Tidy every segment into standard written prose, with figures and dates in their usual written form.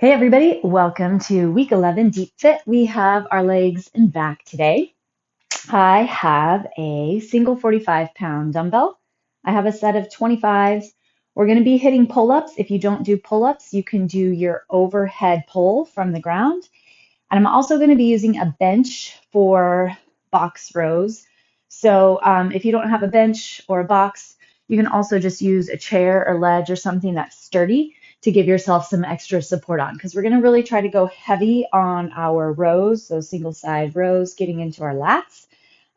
Hey everybody, welcome to week 11 Deep Fit. We have our legs and back today. I have a single 45-pound dumbbell. I have a set of 25s. We're going to be hitting pull-ups. If you don't do pull-ups, you can do your overhead pull from the ground. And I'm also going to be using a bench for box rows. So if you don't have a bench or a box, you can also just use a chair or ledge or something that's sturdy to give yourself some extra support on, because we're going to really try to go heavy on our rows, those single side rows, getting into our lats.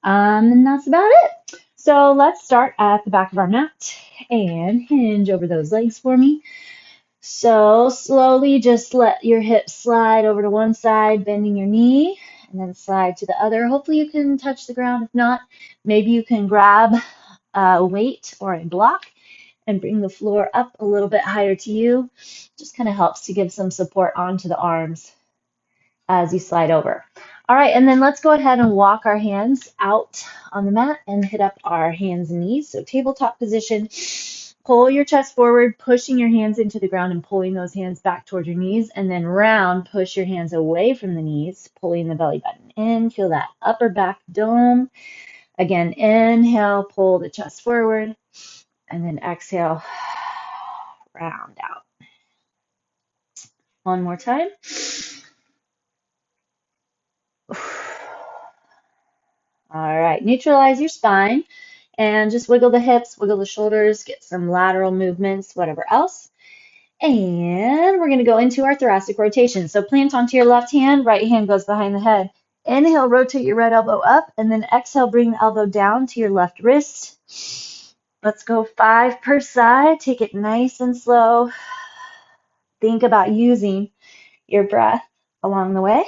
And that's about it. So let's start at the back of our mat and hinge over those legs for me. So slowly just let your hips slide over to one side, bending your knee, and then slide to the other. Hopefully you can touch the ground. If not, maybe you can grab a weight or a block and bring the floor up a little bit higher to you. Just kind of helps to give some support onto the arms as you slide over. All right, and then let's go ahead and walk our hands out on the mat and hit up our hands and knees. So tabletop position. Pull your chest forward, pushing your hands into the ground and pulling those hands back towards your knees, and then round, push your hands away from the knees, pulling the belly button in. Feel that upper back dome. Again, inhale, pull the chest forward, and then exhale, round out. One more time. All right, neutralize your spine and just wiggle the hips, wiggle the shoulders, get some lateral movements, whatever else. And we're going to go into our thoracic rotation. So plant onto your left hand, right hand goes behind the head. Inhale, rotate your right elbow up, and then exhale, bring the elbow down to your left wrist. Let's go 5 per side. Take it nice and slow. Think about using your breath along the way.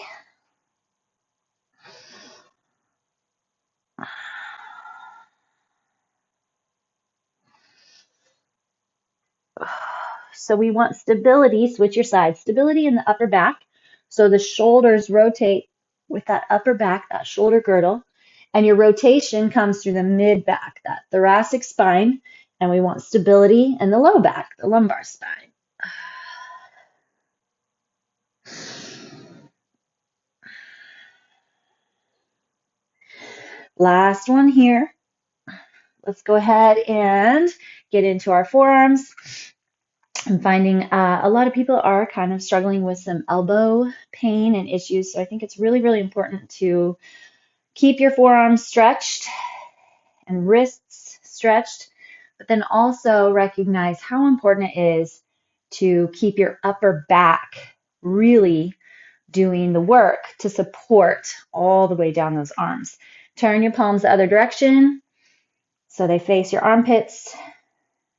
So we want stability, switch your side, stability in the upper back. So the shoulders rotate with that upper back, that shoulder girdle, and your rotation comes through the mid back, that thoracic spine, and we want stability in the low back, the lumbar spine. Last one here. Let's go ahead and get into our forearms. I'm finding a lot of people are kind of struggling with some elbow pain and issues. So I think it's really, really important to keep your forearms stretched and wrists stretched, but then also recognize how important it is to keep your upper back really doing the work to support all the way down those arms. Turn your palms the other direction so they face your armpits.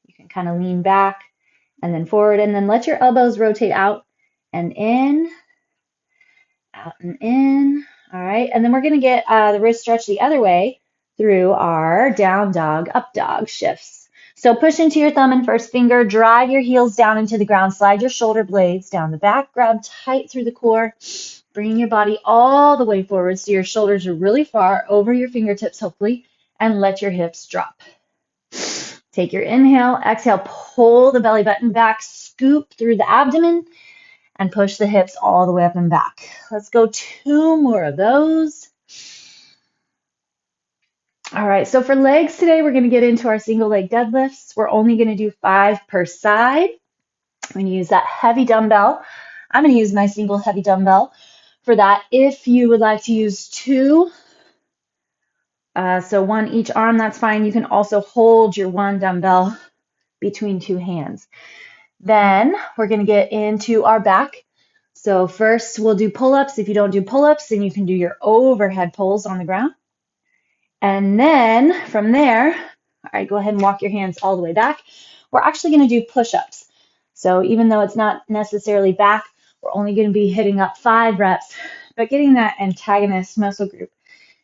You can kind of lean back and then forward, and then let your elbows rotate out and in, out and in. All right, and then we're going to get the wrist stretch the other way through our down dog, up dog shifts. So push into your thumb and first finger, drive your heels down into the ground, slide your shoulder blades down the back, grab tight through the core, bring your body all the way forward so your shoulders are really far over your fingertips, hopefully, and let your hips drop. Take your inhale, exhale, pull the belly button back, scoop through the abdomen, and push the hips all the way up and back. Let's go 2 more of those. All right, so for legs today, we're going to get into our single leg deadlifts. We're only going to do 5 per side. I'm going to use that heavy dumbbell. I'm going to use my single heavy dumbbell for that. If you would like to use 2, so 1 each arm, that's fine. You can also hold your 1 dumbbell between 2 hands. Then we're going to get into our back. So first we'll do pull-ups. If you don't do pull-ups, then you can do your overhead pulls on the ground. And then from there, all right, go ahead and walk your hands all the way back. We're actually going to do push-ups. So even though it's not necessarily back, we're only going to be hitting up 5 reps. But getting that antagonist muscle group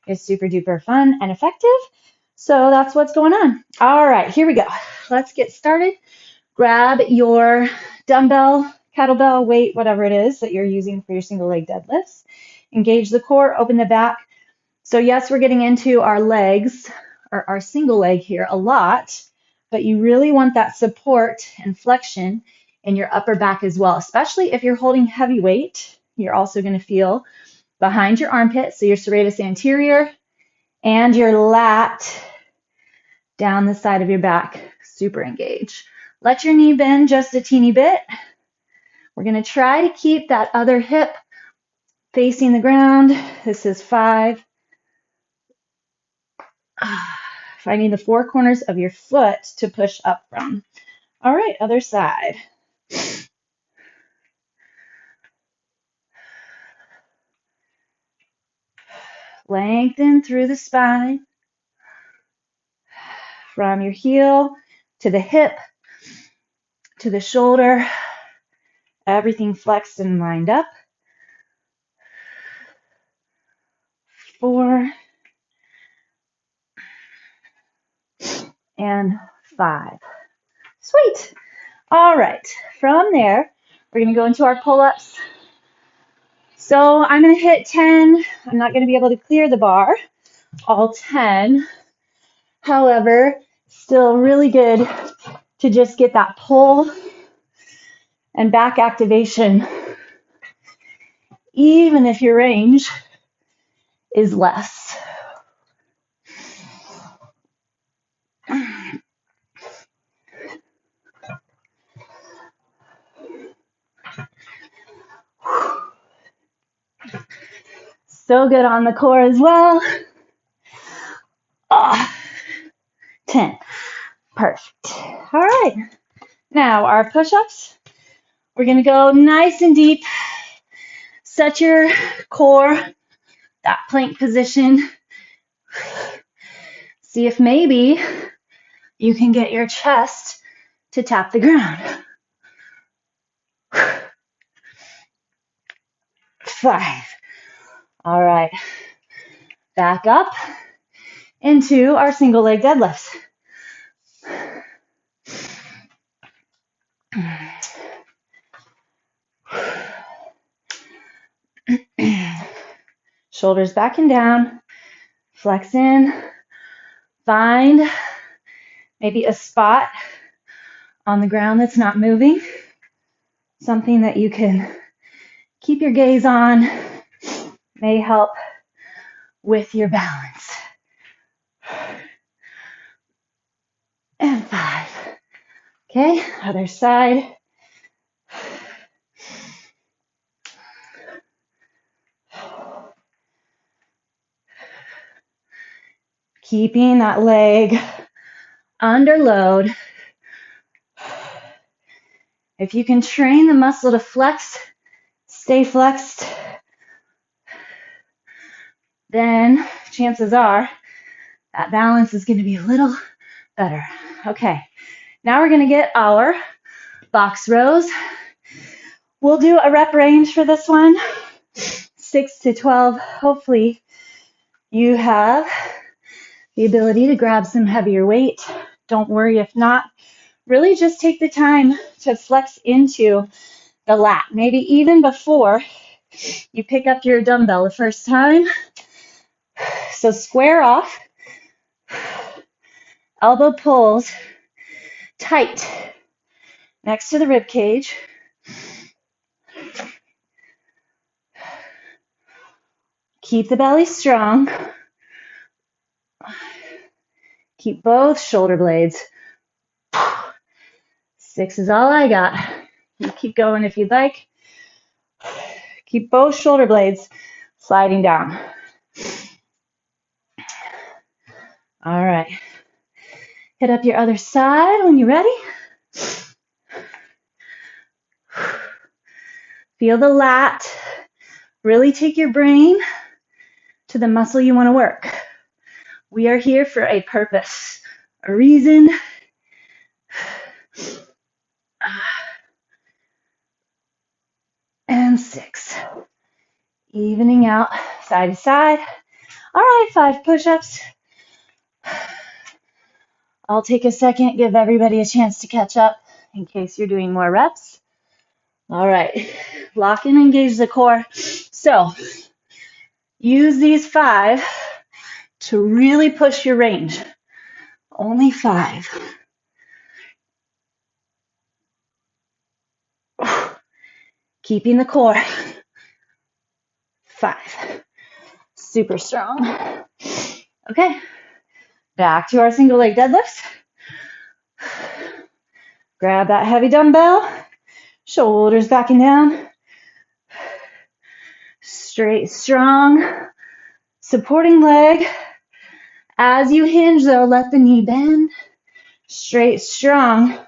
is super duper fun and effective. So that's what's going on. All right, here we go. Let's get started. Grab your dumbbell, kettlebell, weight, whatever it is that you're using for your single leg deadlifts. Engage the core, open the back. So yes, we're getting into our legs, or our single leg here a lot, but you really want that support and flexion in your upper back as well, especially if you're holding heavy weight. You're also going to feel behind your armpit, so your serratus anterior and your lat down the side of your back, super engaged. Let your knee bend just a teeny bit. We're going to try to keep that other hip facing the ground. This is 5. Finding the 4 corners of your foot to push up from. All right, other side. Lengthen through the spine. From your heel to the hip to the shoulder. Everything flexed and lined up. 4 and 5. Sweet. All right. From there, we're going to go into our pull-ups. So I'm going to hit 10. I'm not going to be able to clear the bar, all 10. However, still really good to just get that pull and back activation, even if your range is less. So good on the core as well. 10. Perfect. All right. Now our push-ups. We're going to go nice and deep. Set your core, that plank position. See if maybe you can get your chest to tap the ground. 5. All right. Back up into our single leg deadlifts. Shoulders back and down. Flex in. Find maybe a spot on the ground that's not moving. Something that you can keep your gaze on. May help with your balance. And 5. Okay, other side. Keeping that leg under load. If you can train the muscle to flex, stay flexed, then chances are that balance is going to be a little better. Okay, now we're going to get our box rows. We'll do a rep range for this one, 6 to 12. Hopefully you have the ability to grab some heavier weight. Don't worry if not. Really just take the time to flex into the lat, maybe even before you pick up your dumbbell the first time. So square off, elbow pulls tight next to the rib cage. Keep the belly strong. Keep both shoulder blades. 6 is all I got. You keep going if you'd like. Keep both shoulder blades sliding down. All right. Hit up your other side when you're ready. Feel the lat. Really take your brain to the muscle you want to work. We are here for a purpose, a reason. And 6. Evening out side to side. All right, 5 push-ups. I'll take a second, give everybody a chance to catch up in case you're doing more reps. All right, lock and engage the core. So use these 5 to really push your range. Only 5. Keeping the core. 5. Super strong. Okay, back to our single leg deadlifts. Grab that heavy dumbbell, shoulders back and down. Straight, strong, supporting leg. As you hinge though, let the knee bend. Straight, strong,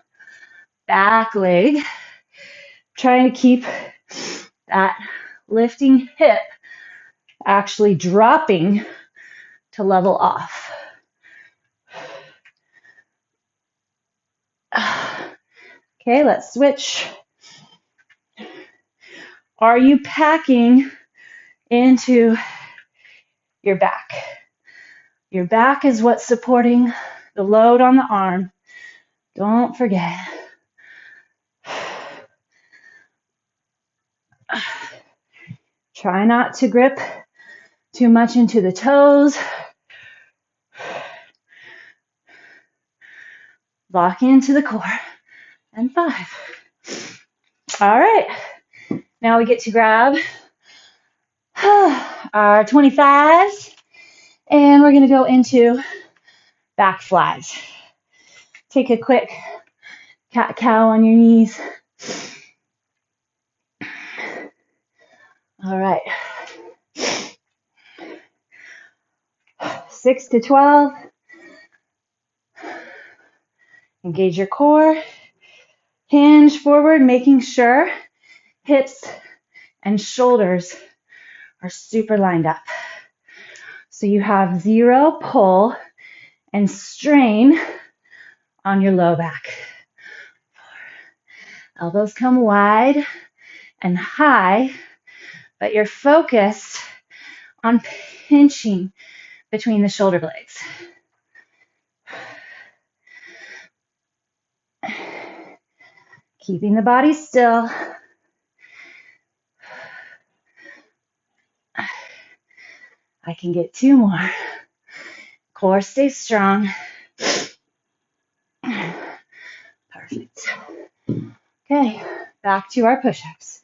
back leg. Trying to keep that lifting hip actually dropping to level off. Okay, let's switch. Are you packing into your back? Your back is what's supporting the load on the arm. Don't forget. Try not to grip too much into the toes. Lock into the core. And 5. All right. Now we get to grab our 25s. And we're going to go into back flies. Take a quick cat-cow on your knees. All right. 6 to 12. Engage your core. Hinge forward, making sure hips and shoulders are super lined up. So you have 0 pull and strain on your low back. Elbows come wide and high, but you're focused on pinching between the shoulder blades. Keeping the body still. I can get 2 more. Core stays strong. Perfect. Okay, back to our push-ups.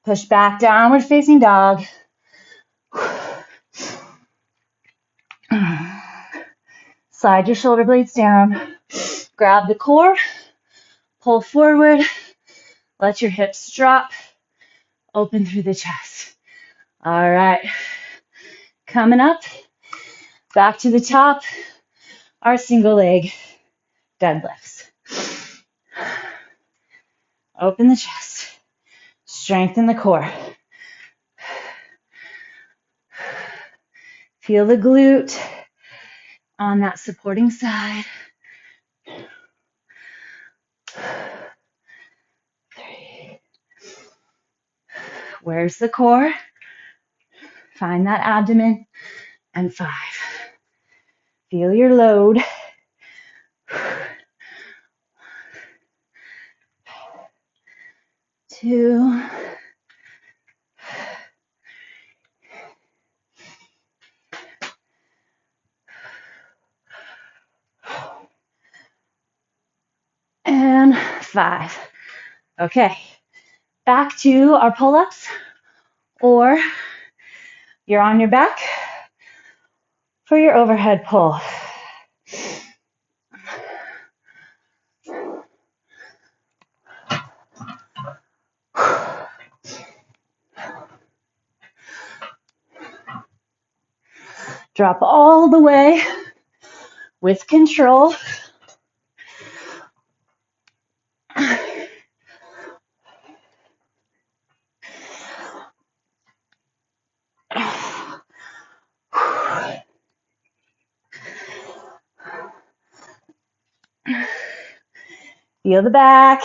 Push back, downward facing dog. Slide your shoulder blades down. Grab the core. Pull forward. Let your hips drop. Open through the chest. All right. Coming up. Back to the top. Our single leg deadlifts. Open the chest. Strengthen the core. Feel the glute on that supporting side. 3. Where's the core? Find that abdomen. And 5. Feel your load. 2. And 5. Okay, back to our pull-ups, or you're on your back for your overhead pull. Drop all the way with control. Feel the back.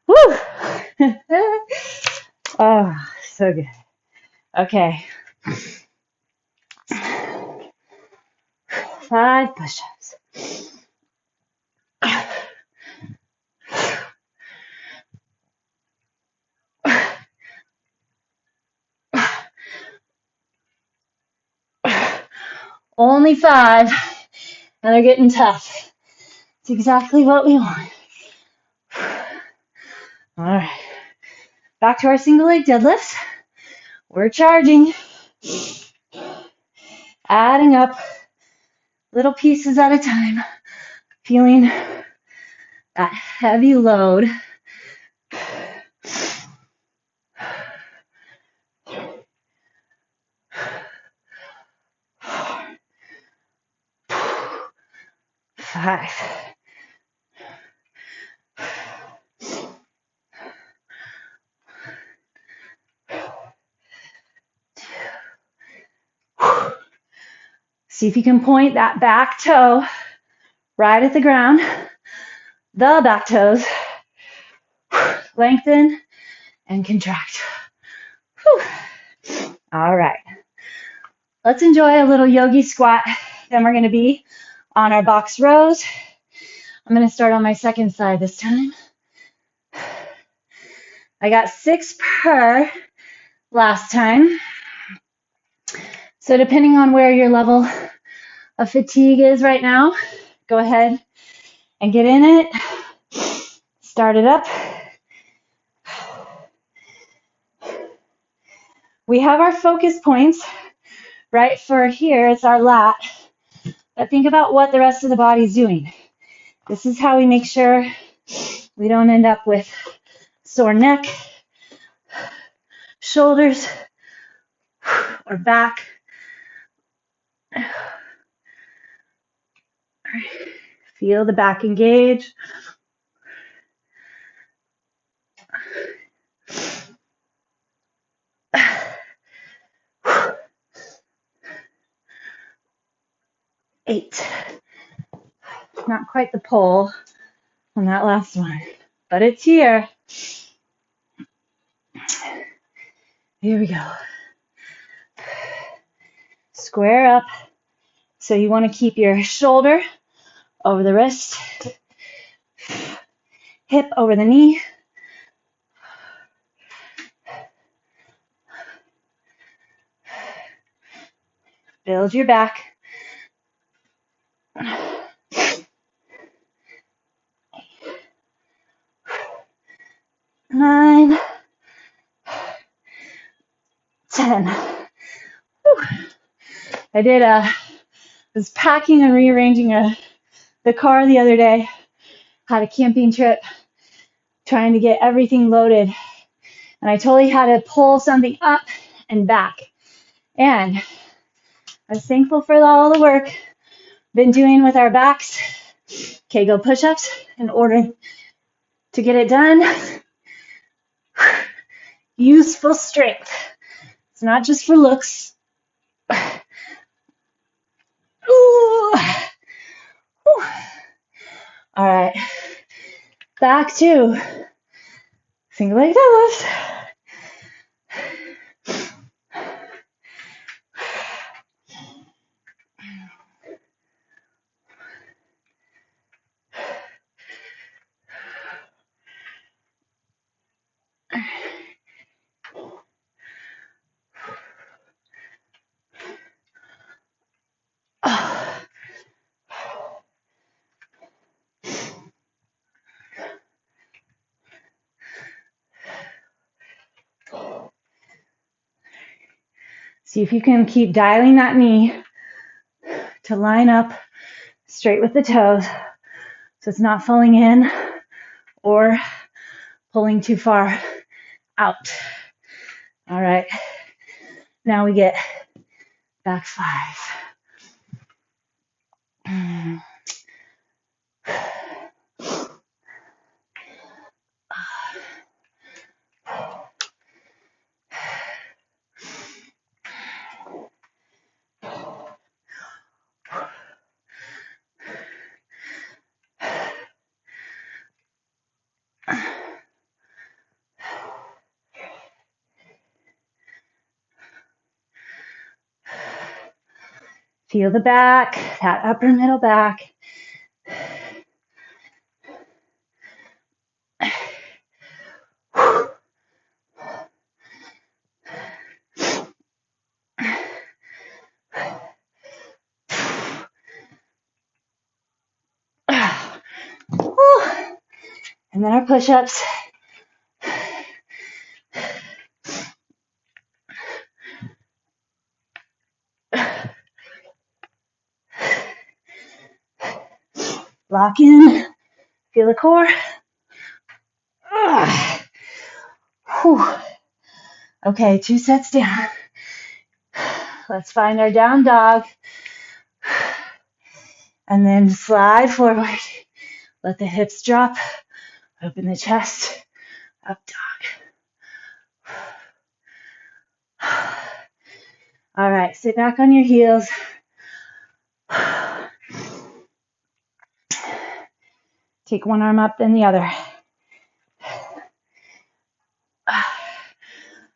Woo! Oh, so good. Okay. 5 push-ups. Only 5, and they're getting tough. It's exactly what we want. All right. Back to our single leg deadlifts. We're charging. Adding up little pieces at a time. Feeling that heavy load. Five. See if you can point that back toe right at the ground. The back toes. Lengthen and contract. Whew. All right. Let's enjoy a little yogi squat. Then we're going to be on our box rows. I'm going to start on my second side this time. I got 6 per last time. So depending on where your level of fatigue is right now, go ahead and get in it. Start it up. We have our focus points right for here. It's our lat. But think about what the rest of the body's doing. This is how we make sure we don't end up with sore neck, shoulders, or back. Feel the back engage. Eight. Not quite the pull on that last one, but it's here. Here we go. Square up. So you want to keep your shoulder over the wrist, hip over the knee. Build your back. 9, 10. Whew. I was packing and rearranging the car the other day. Had a camping trip, trying to get everything loaded. And I totally had to pull something up and back. And I was thankful for all the work been doing with our backs. Kegel push-ups in order to get it done. Useful strength. It's not just for looks. Ooh. Ooh. All right. Back to single leg deadlifts. See if you can keep dialing that knee to line up straight with the toes so it's not falling in or pulling too far out. All right. Now we get back 5. Feel the back, that upper middle back. And then our push-ups. Lock in. Feel the core. Whew. Okay, 2 sets down. Let's find our down dog. And then slide forward. Let the hips drop. Open the chest. Up dog. All right, sit back on your heels. Take one arm up, then the other.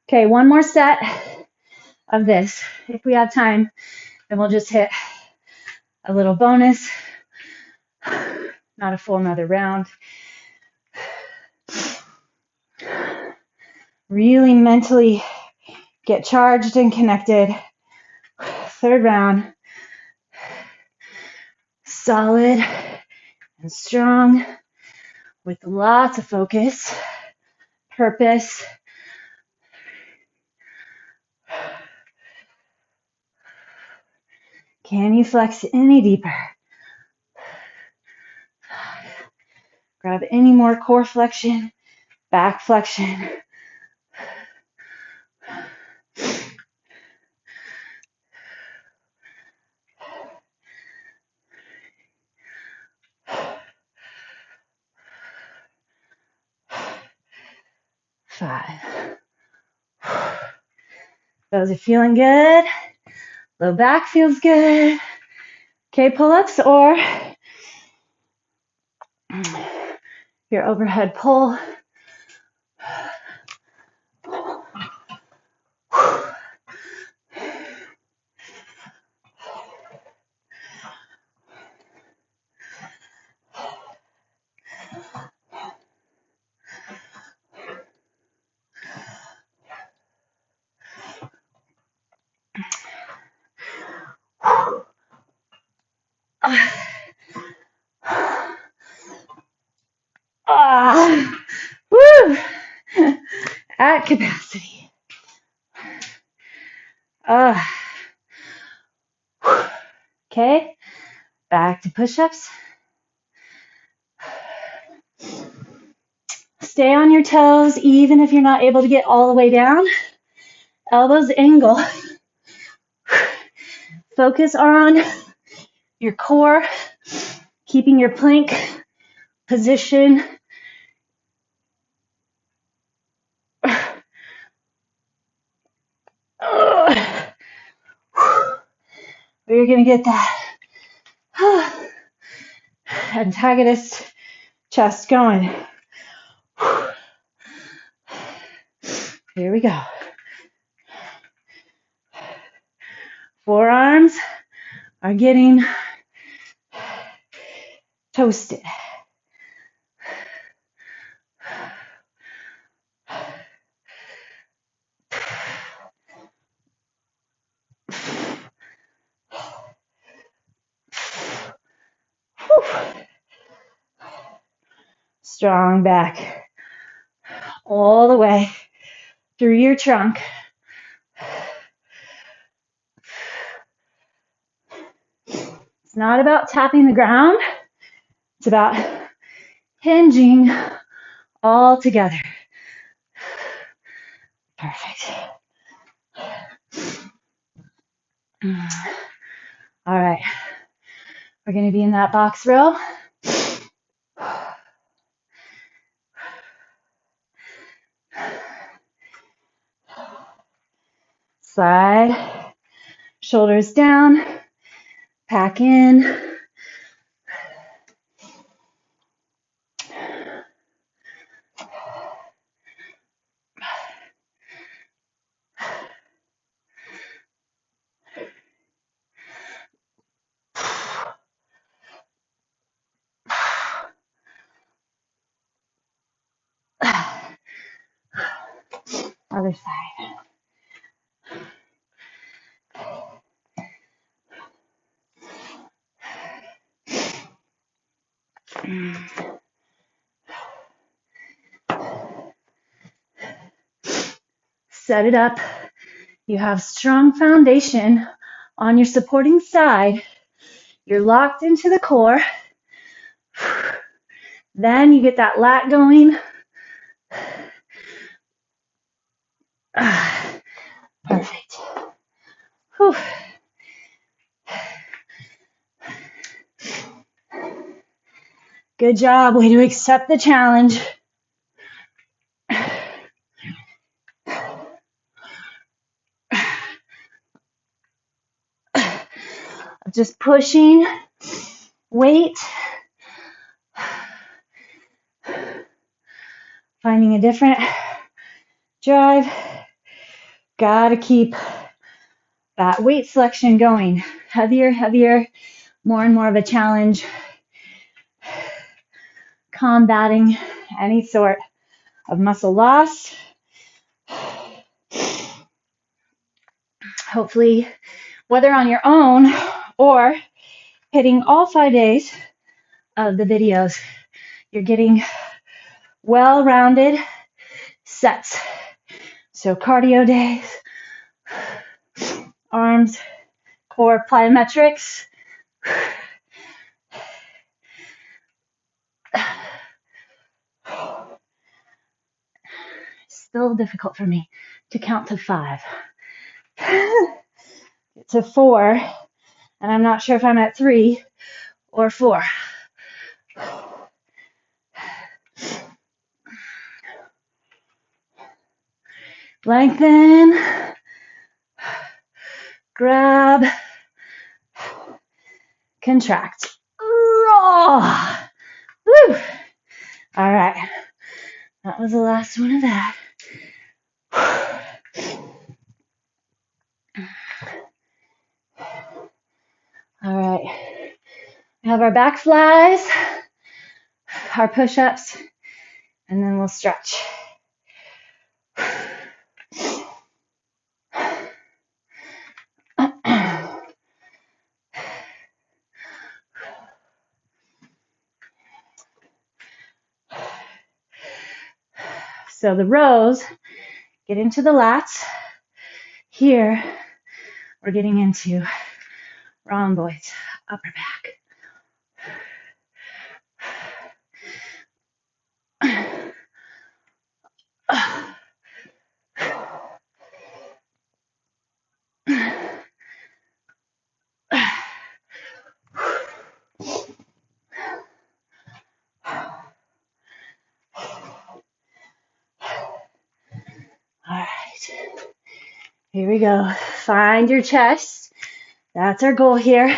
Okay, one more set of this. If we have time, then we'll just hit a little bonus. Not a full another round. Really mentally get charged and connected. Third round. Solid and strong with lots of focus, purpose. Can you flex any deeper? Grab any more core flexion, back flexion. Five. Those are feeling good. Low back feels good. Okay, pull-ups or your overhead pull. Woo! At capacity. Okay, back to push-ups. Stay on your toes even if you're not able to get all the way down. Elbows angle. Focus on your core, keeping your plank position. We're going to get that antagonist chest going. Here we go. Forearms are getting toasted. Strong back all the way through your trunk. It's not about tapping the ground. It's about hinging all together. Perfect. All right. We're going to be in that box row. Slide, shoulders down, pack in. Other side. set it up. You have strong foundation on your supporting side. You're locked into the core. Then you get that lat going. Perfect. Whew. Good job. Way to accept the challenge. Just pushing weight. Finding a different drive. Gotta keep that weight selection going. Heavier, heavier, more and more of a challenge. Combating any sort of muscle loss. Hopefully, whether on your own or hitting all 5 days of the videos, you're getting well-rounded sets. So cardio days, arms, core plyometrics. Still difficult for me to count to 5. To 4, and I'm not sure if I'm at 3 or 4. Lengthen, grab, contract. Raw. Woo. All right, that was the last one of that. All right, we have our back flies, our push-ups, and then we'll stretch. So the rows get into the lats. Here, we're getting into rhomboids, upper back. All right, here we go. Find your chest. That's our goal here.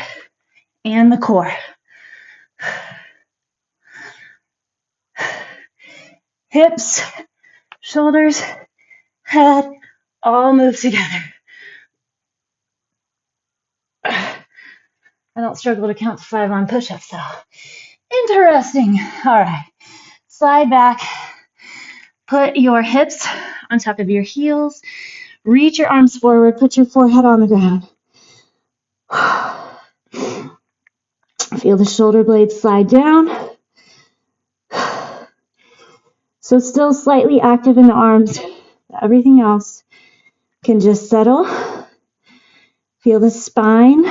And the core. Hips, shoulders, head, all move together. I don't struggle to count to 5 on push-ups, though. Interesting. All right. Slide back. Put your hips on top of your heels. Reach your arms forward. Put your forehead on the ground. Feel the shoulder blades slide down. So still slightly active in the arms. Everything else can just settle. Feel the spine.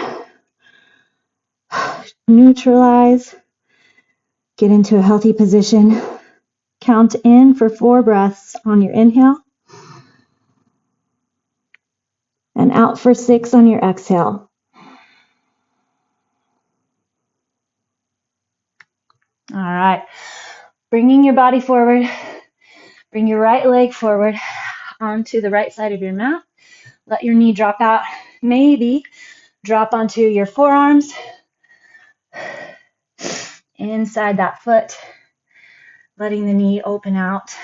Neutralize. Get into a healthy position. Count in for 4 breaths on your inhale. And out for 6 on your exhale. All right. Bringing your body forward. Bring your right leg forward onto the right side of your mat. Let your knee drop out. Maybe drop onto your forearms. Inside that foot. Letting the knee open out.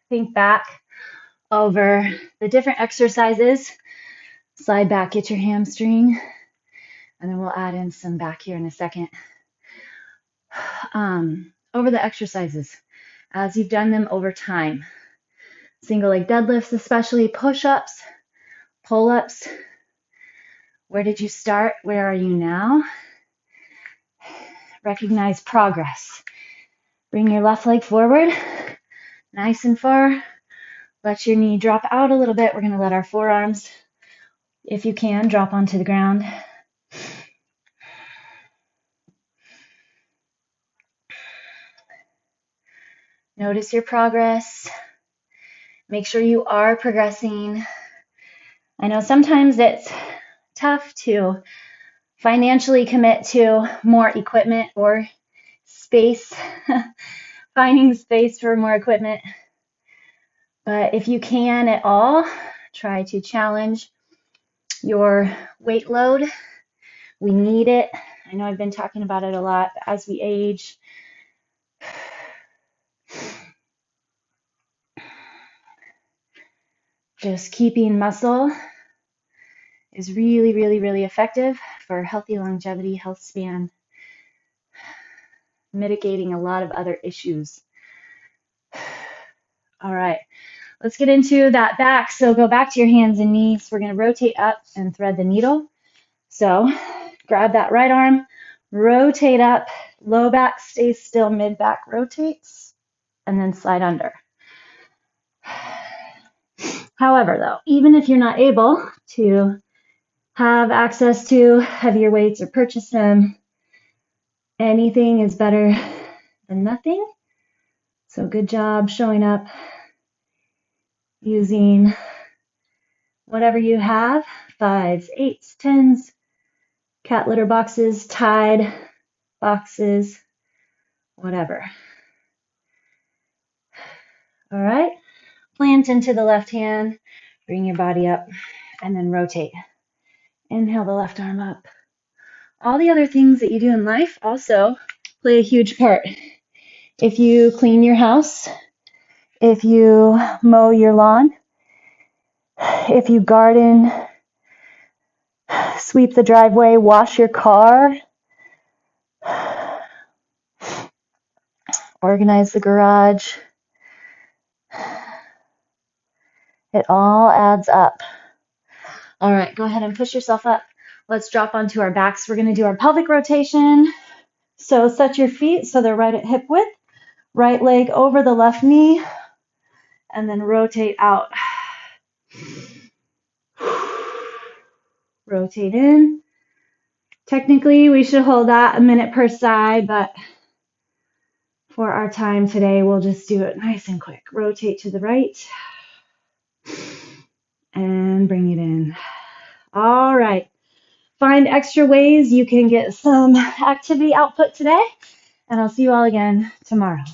Think back over the different exercises. Slide back, get your hamstring, and then we'll add in some back here in a second. Over the exercises, as you've done them over time. Single leg deadlifts, especially push-ups, Pull-ups. Where did you start? Where are you now? Recognize progress. Bring your left leg forward, nice and far. Let your knee drop out a little bit. We're going to let our forearms, if you can, drop onto the ground. Notice your progress. Make sure you are progressing. I know sometimes it's tough to financially commit to more equipment or space, finding space for more equipment. But if you can at all, try to challenge your weight load. We need it. I know I've been talking about it a lot as we age. Just keeping muscle is really, really, really effective for healthy longevity, health span, mitigating a lot of other issues. All right, let's get into that back. So go back to your hands and knees. We're going to rotate up and thread the needle. So grab that right arm, rotate up, low back stays still, mid back rotates, and then slide under. However, though, even if you're not able to have access to heavier weights or purchase them, anything is better than nothing. So good job showing up using whatever you have, 5s, 8s, 10s, cat litter boxes, Tide boxes, whatever. All right, plant into the left hand, bring your body up, and then rotate. Inhale the left arm up. All the other things that you do in life also play a huge part. If you clean your house, if you mow your lawn, if you garden, sweep the driveway, wash your car, organize the garage, it all adds up. All right, go ahead and push yourself up. Let's drop onto our backs. We're going to do our pelvic rotation. So set your feet so they're right at hip width. Right leg over the left knee, and then rotate out. Rotate in. Technically, we should hold that a minute per side, but for our time today, we'll just do it nice and quick. Rotate to the right and bring it in. All right. Find extra ways you can get some activity output today, and I'll see you all again tomorrow.